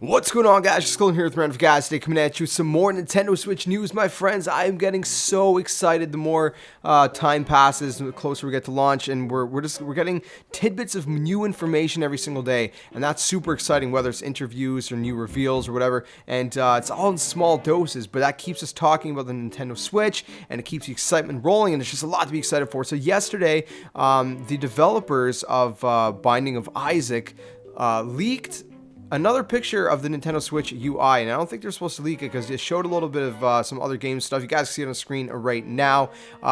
What's going on, guys? Just Colin here with Random Guys today, coming at you with some more Nintendo Switch news, my friends. I am getting so excited the more time passes, the closer we get to launch, and we're getting tidbits of new information every single day, and that's super exciting. Whether it's interviews or new reveals or whatever, and it's all in small doses, but that keeps us talking about the Nintendo Switch, and it keeps the excitement rolling, and there's just a lot to be excited for. So yesterday, the developers of Binding of Isaac leaked another picture of the Nintendo Switch UI, and I don't think they're supposed to leak it because it showed a little bit of some other game stuff. You guys can see it on the screen right now.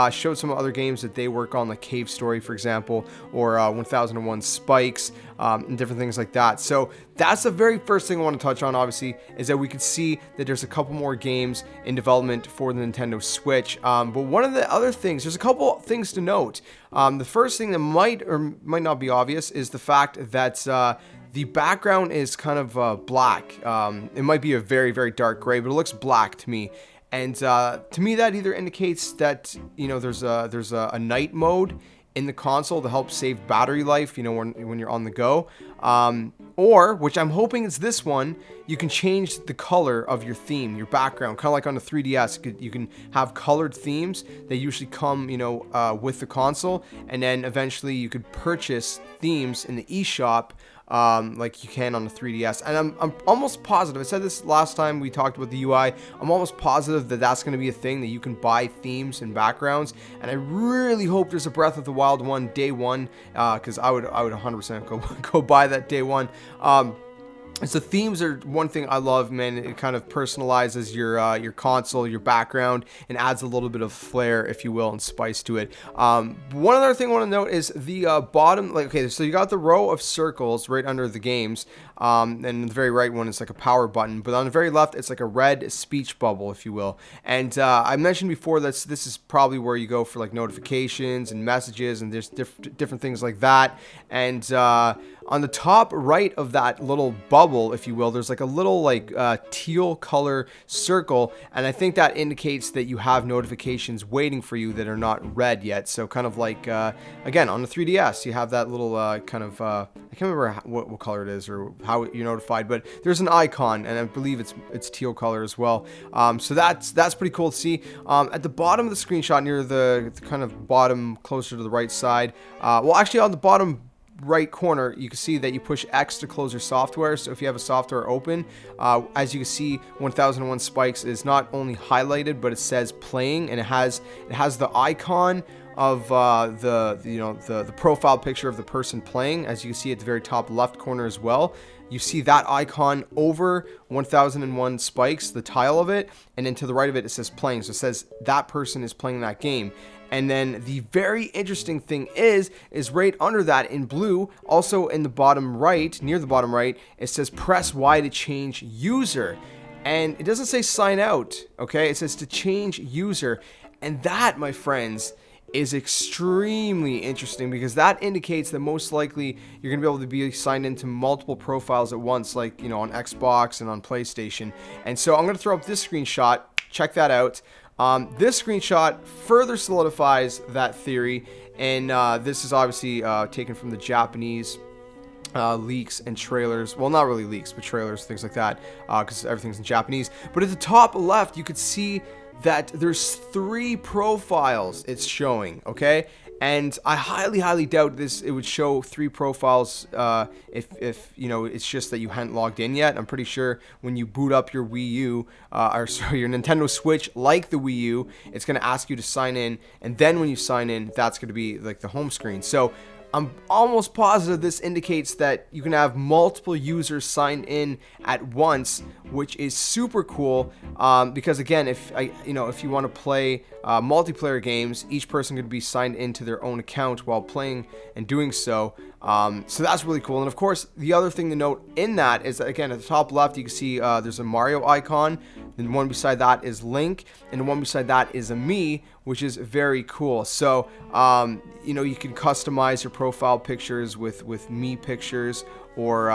Showed some other games that they work on, like Cave Story, for example, or 1001 Spikes, and different things like that. So that's the very first thing I want to touch on, obviously, is that we can see that there's a couple more games in development for the Nintendo Switch. But one of the other things, there's a couple things to note. The first thing that might or might not be obvious is the fact that the background is kind of black. It might be a very, very dark gray, but it looks black to me. And to me, that either indicates that, you know, there's a night mode in the console to help save battery life, you know, when you're on the go. Or, which I'm hoping is this one, you can change the color of your theme, your background, kind of like on the 3DS. You can have colored themes. They usually come, you know, with the console, and then eventually you could purchase themes in the eShop, like you can on the 3DS. And I'm almost positive, I said this last time we talked about the UI, I'm almost positive that that's going to be a thing, that you can buy themes and backgrounds, and I really hope there's a Breath of the Wild one day one, because I would 100% go buy that day one. So themes are one thing I love, man. It kind of personalizes your console, your background, and adds a little bit of flair, if you will, and spice to it. One other thing I want to note is the bottom, like, okay, so you got the row of circles right under the games, and the very right one is like a power button, but on the very left, it's like a red speech bubble, if you will. And I mentioned before that this is probably where you go for like notifications and messages, and there's different things like that. And on the top right of that little bubble, if you will, there's like a little like teal color circle, and I think that indicates that you have notifications waiting for you that are not red yet. So kind of like, again, on the 3DS, you have that little kind of, I can't remember what color it is or how you're notified, but there's an icon, and I believe it's teal color as well. So that's pretty cool to see. At the bottom of the screenshot, near the kind of bottom, closer to the right side, well, actually on the bottom right corner, you can see that you push X to close your software. So if you have a software open, as you can see, 1001 Spikes is not only highlighted, but it says playing, and it has the icon of the profile picture of the person playing, as you can see at the very top left corner as well. You see that icon over 1001 Spikes, the tile of it, and then to the right of it, it says playing. So it says that person is playing that game. And then the very interesting thing is right under that in blue, also in the bottom right, near the bottom right, it says press Y to change user. And it doesn't say sign out, okay? It says to change user. And that, my friends, is extremely interesting, because that indicates that most likely you're going to be able to be signed into multiple profiles at once, like, you know, on Xbox and on PlayStation. And so I'm going to throw up this screenshot. Check that out. This screenshot further solidifies that theory, and this is obviously taken from the Japanese leaks and trailers. Well, not really leaks, but trailers, things like that, because everything's in Japanese. But at the top left, you could see that there's 3 profiles it's showing, okay? And I highly doubt it would show 3 profiles if you know, it's just that you hadn't logged in yet. I'm pretty sure when you boot up your Wii U, your Nintendo Switch, like the Wii U, it's going to ask you to sign in, and then when you sign in, that's going to be like the home screen. So I'm almost positive this indicates that you can have multiple users signed in at once, which is super cool. Because again, if you want to play multiplayer games, each person could be signed into their own account while playing and doing so. So that's really cool. And of course, the other thing to note in that is that, again, at the top left, you can see there's a Mario icon. Then one beside that is Link, and the one beside that is a Mii, which is very cool. So, you can customize your profile pictures with Mii pictures, or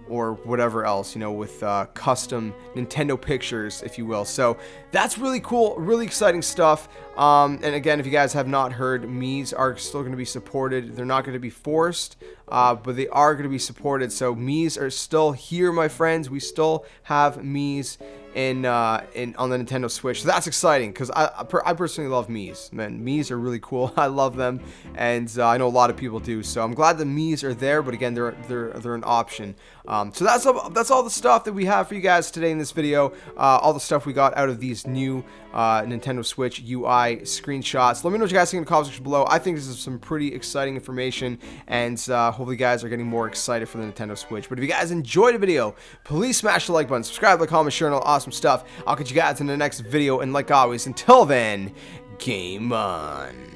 or whatever else, you know, with custom Nintendo pictures, if you will. So that's really cool, really exciting stuff. And again, if you guys have not heard, Miis are still going to be supported. They're not going to be forced, but they are going to be supported. So Miis are still here, my friends. We still have Miis in on the Nintendo Switch. So that's exciting because I personally love Miis. Man, Miis are really cool. I love them, and I know a lot of people do. So I'm glad the Miis are there. But again, they're an option. So that's all the stuff that we have for you guys today in this video. All the stuff we got out of these new Nintendo Switch UI screenshots. Let me know what you guys think in the comment section below. I think this is some pretty exciting information, and hopefully you guys are getting more excited for the Nintendo Switch. But if you guys enjoyed the video, please smash the like button, subscribe, like, comment, share, and all awesome stuff. I'll catch you guys in the next video, and like always, until then, game on.